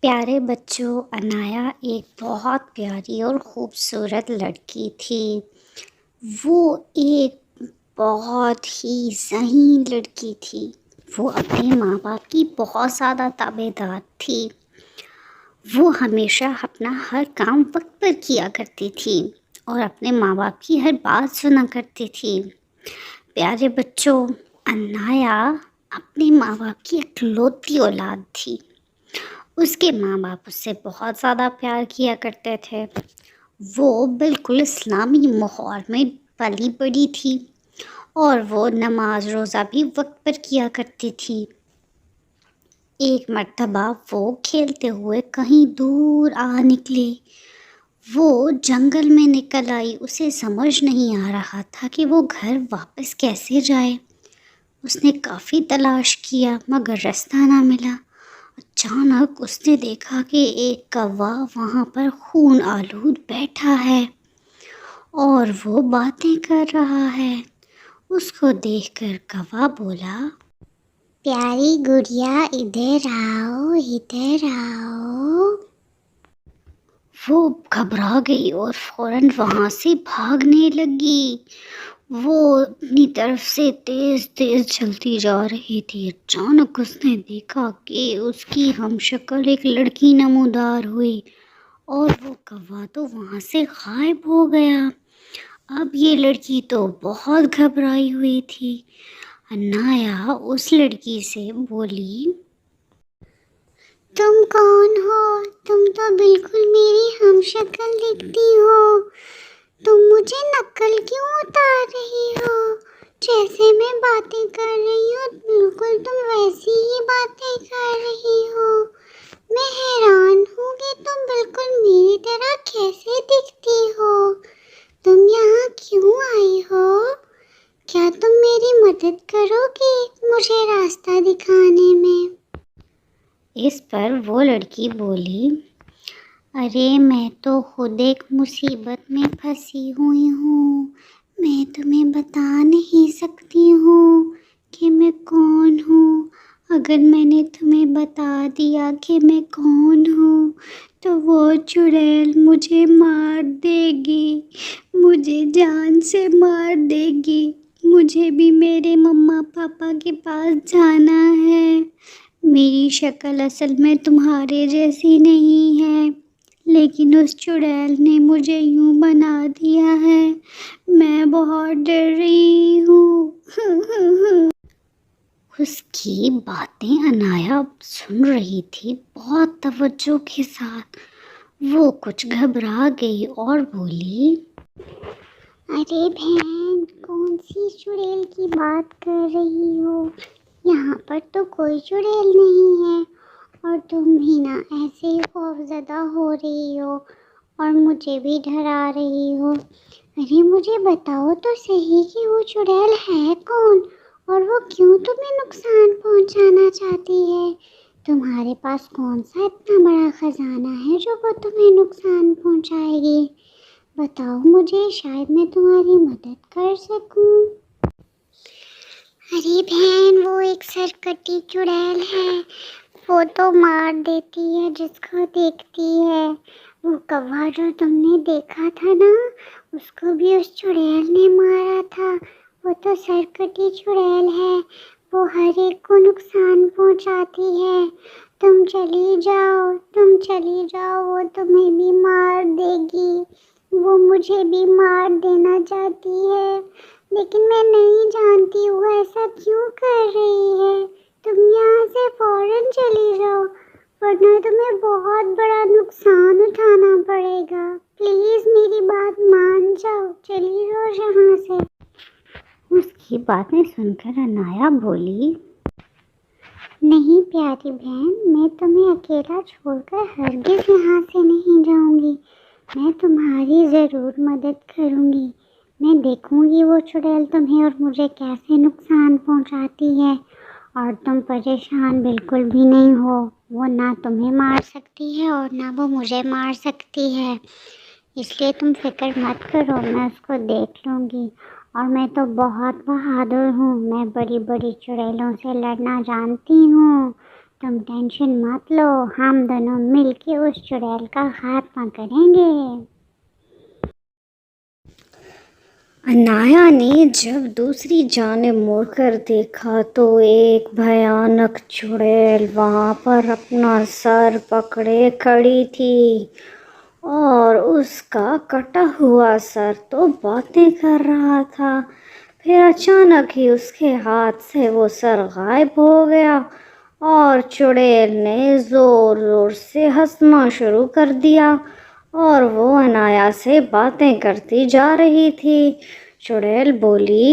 پیارے بچوں، انایا ایک بہت پیاری اور خوبصورت لڑکی تھی۔ وہ ایک بہت ہی ذہین لڑکی تھی۔ وہ اپنے ماں باپ کی بہت زیادہ تابعدار تھی۔ وہ ہمیشہ اپنا ہر کام وقت پر کیا کرتی تھی اور اپنے ماں باپ کی ہر بات سنا کرتی تھی۔ پیارے بچوں، انایا اپنے ماں باپ کی اکلوتی اولاد تھی۔ اس کے ماں باپ اس سے بہت زیادہ پیار کیا کرتے تھے۔ وہ بالکل اسلامی ماحول میں پلی بڑھی تھی اور وہ نماز روزہ بھی وقت پر کیا کرتی تھی۔ ایک مرتبہ وہ کھیلتے ہوئے کہیں دور آ نکلی۔ وہ جنگل میں نکل آئی۔ اسے سمجھ نہیں آ رہا تھا کہ وہ گھر واپس کیسے جائے۔ اس نے کافی تلاش کیا مگر راستہ نہ ملا۔ اچانک اس نے دیکھا کہ ایک کوا وہاں پر خون آلود بیٹھا ہے اور وہ باتیں کر رہا ہے۔ اس کو دیکھ کر کوا بولا، پیاری گڑیا، ادھر آؤ، ادھر آؤ۔ وہ گھبرا گئی اور فوراً وہاں سے بھاگنے لگی۔ وہ اپنی طرف سے تیز تیز چلتی جا رہی تھی۔ اچانک اس نے دیکھا کہ اس کی ہم شکل ایک لڑکی نمودار ہوئی اور وہ کوا تو وہاں سے غائب ہو گیا۔ اب یہ لڑکی تو بہت گھبرائی ہوئی تھی۔ انایا اس لڑکی سے بولی، تم کون ہو؟ تم تو بالکل میری ہم شکل دکھتی ہو۔ تم مجھے نقل کیوں اتار رہی ہو؟ جیسے میں باتیں کر رہی ہوں بالکل تم ویسی ہی باتیں کر رہی ہو۔ میں حیران ہوں کہ تم بالکل میری طرح کیسے دکھتی ہو۔ تم یہاں کیوں آئی ہو؟ کیا تم میری مدد کرو گی مجھے راستہ دکھانے میں؟ اس پر وہ لڑکی بولی، ارے میں تو خود ایک مصیبت میں پھنسی ہوئی ہوں۔ میں تمہیں بتا نہیں سکتی ہوں کہ میں کون ہوں۔ اگر میں نے تمہیں بتا دیا کہ میں کون ہوں تو وہ چڑیل مجھے مار دے گی، مجھے جان سے مار دے گی۔ مجھے بھی میرے مما پاپا کے پاس جانا ہے۔ میری شکل اصل میں تمہارے جیسی نہیں ہے، لیکن اس چڑیل نے مجھے یوں بنا دیا ہے۔ میں بہت ڈر رہی ہوں۔ اس کی باتیں انایا سن رہی تھی بہت توجہ کے ساتھ۔ وہ کچھ گھبرا گئی اور بولی، ارے بہن، کون سی چڑیل کی بات کر رہی ہو؟ یہاں پر تو کوئی چڑیل نہیں ہے اور تم بھی نا ایسے ہی خوفزدہ ہو رہی ہو اور مجھے بھی ڈرا رہی ہو۔ ارے مجھے بتاؤ تو صحیح کہ وہ چڑیل ہے کون اور وہ کیوں تمہیں نقصان پہنچانا چاہتی ہے؟ تمہارے پاس کون سا اتنا بڑا خزانہ ہے جو وہ تمہیں نقصان پہنچائے گی؟ بتاؤ مجھے، شاید میں تمہاری مدد کر سکوں۔ ارے بہن، وہ ایک سرکٹی چڑیل ہے۔ وہ تو مار دیتی ہے جس کو دیکھتی ہے۔ وہ کوا جو تم نے دیکھا تھا نا، اس کو بھی اس چڑیل نے مارا تھا۔ وہ تو سرکٹی چڑیل ہے، وہ ہر ایک کو نقصان پہنچاتی ہے۔ تم چلی جاؤ، تم چلی جاؤ، وہ تمہیں بھی مار دے گی۔ وہ مجھے بھی مار دینا چاہتی ہے، لیکن میں نہیں جانتی وہ ایسا کیوں کر رہی ہے۔ تم یہاں سے فوراً چلی جاؤ ورنہ تمہیں بہت بڑا نقصان اٹھانا پڑے گا۔ پلیز میری بات مان جاؤ، چلی جاؤ یہاں سے۔ اس کی باتیں سن کر انایا بولی، نہیں پیاری بہن، میں تمہیں اکیلا چھوڑ کر ہرگز یہاں سے نہیں جاؤں گی۔ میں تمہاری ضرور مدد کروں گی۔ میں دیکھوں گی وہ چڑیل تمہیں اور مجھے کیسے نقصان پہنچاتی ہے، اور تم پریشان بالکل بھی نہیں ہو۔ وہ نہ تمہیں مار سکتی ہے اور نہ وہ مجھے مار سکتی ہے، اس لیے تم فکر مت کرو، میں اس کو دیکھ لوں گی۔ اور میں تو بہت بہادر ہوں، میں بڑی بڑی چڑیلوں سے لڑنا جانتی ہوں۔ تم ٹینشن مت لو، ہم دونوں مل کے اس چڑیل کا خاتمہ کریں گے۔ انایا نے جب دوسری جانب مڑ کر دیکھا تو ایک بھیانک چڑیل وہاں پر اپنا سر پکڑے کھڑی تھی، اور اس کا کٹا ہوا سر تو باتیں کر رہا تھا۔ پھر اچانک ہی اس کے ہاتھ سے وہ سر غائب ہو گیا، اور چڑیل نے زور زور سے ہنسنا شروع کر دیا، اور وہ انایا سے باتیں کرتی جا رہی تھی۔ چڑیل بولی،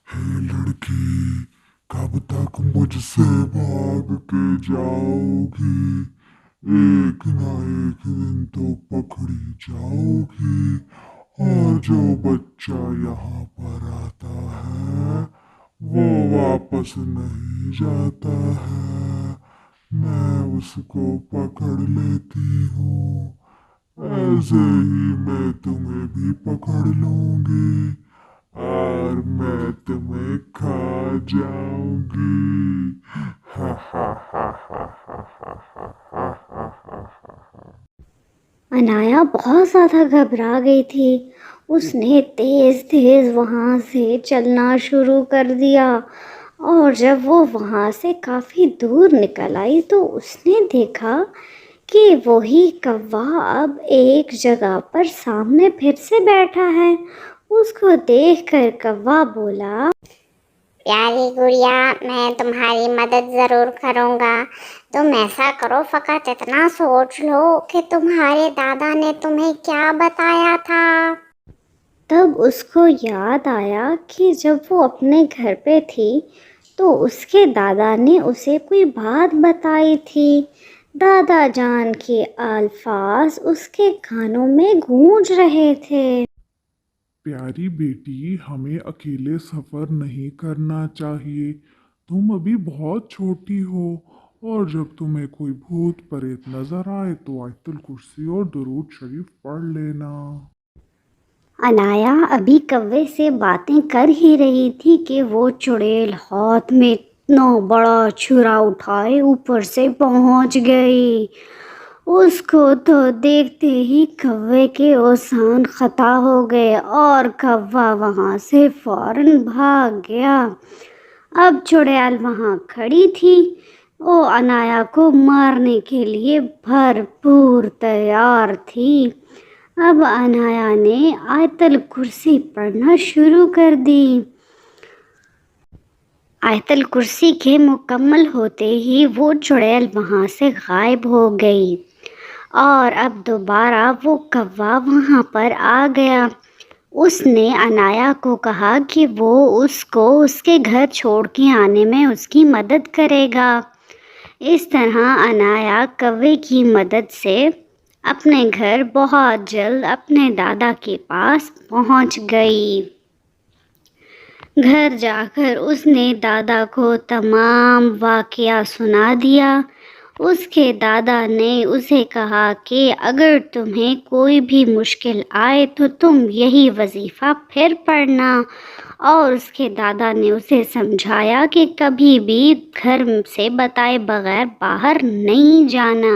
ہے لڑکی، کب تک مجھ سے بھاگ کے جاؤ گی؟ ایک نہ ایک دن تو پکڑی جاؤ گی، اور جو بچہ یہاں پر آتا ہے وہ واپس نہیں جاتا ہے، میں اس کو پکڑ لیتی ہوں، ایسے ہی میں تمہیں بھی پکڑ لوں گی اور میں تمہیں کھا جاؤں گی۔ ہا ہا ہا ہا ہا ہا ہا ہا ہا ہا۔ انایا بہت زیادہ گھبرا گئی تھی۔ اس نے تیز تیز وہاں سے چلنا شروع کر دیا، اور جب وہ وہاں سے کافی دور نکل آئی تو اس نے دیکھا کہ وہی کوا اب ایک جگہ پر سامنے پھر سے بیٹھا ہے۔ اس کو دیکھ کر کوا بولا، پیاری گڑیا، میں تمہاری مدد ضرور کروں گا، تم ایسا کرو، فقط اتنا سوچ لو کہ تمہارے دادا نے تمہیں کیا بتایا تھا۔ تب اس کو یاد آیا کہ جب وہ اپنے گھر پہ تھی تو اس کے دادا نے اسے کوئی بات بتائی تھی۔ دادا جان کے الفاظ اس کے کانوں میں گونج رہے تھے۔ پیاری بیٹی، ہمیں اکیلے سفر نہیں کرنا چاہیے، تم ابھی بہت چھوٹی ہو، اور جب تمہیں کوئی بھوت پریت نظر آئے تو آیت الکرسی اور درود شریف پڑھ لینا۔ انایا ابھی کوے سے باتیں کر ہی رہی تھی کہ وہ چڑیل ہاتھ میں اتنا بڑا چھرا اٹھائے اوپر سے پہنچ گئی۔ اس کو تو دیکھتے ہی کوے کے اوزان خطا ہو گئے، اور کوا وہاں سے فوراً بھاگ گیا۔ اب چڑیل وہاں کھڑی تھی، وہ انایا کو مارنے کے لیے بھرپور تیار تھی۔ اب انایا نے آیت الکرسی پڑھنا شروع کر دی۔ آیت الکرسی کے مکمل ہوتے ہی وہ چڑیل وہاں سے غائب ہو گئی، اور اب دوبارہ وہ کوا وہاں پر آ گیا۔ اس نے انایا کو کہا کہ وہ اس کو اس کے گھر چھوڑ کے آنے میں اس کی مدد کرے گا۔ اس طرح انایا کوے کی مدد سے اپنے گھر بہت جلد اپنے دادا کے پاس پہنچ گئی۔ گھر جا کر اس نے دادا کو تمام واقعہ سنا دیا۔ اس کے دادا نے اسے کہا کہ اگر تمہیں کوئی بھی مشکل آئے تو تم یہی وظیفہ پھر پڑھنا، اور اس کے دادا نے اسے سمجھایا کہ کبھی بھی گھر سے بتائے بغیر باہر نہیں جانا۔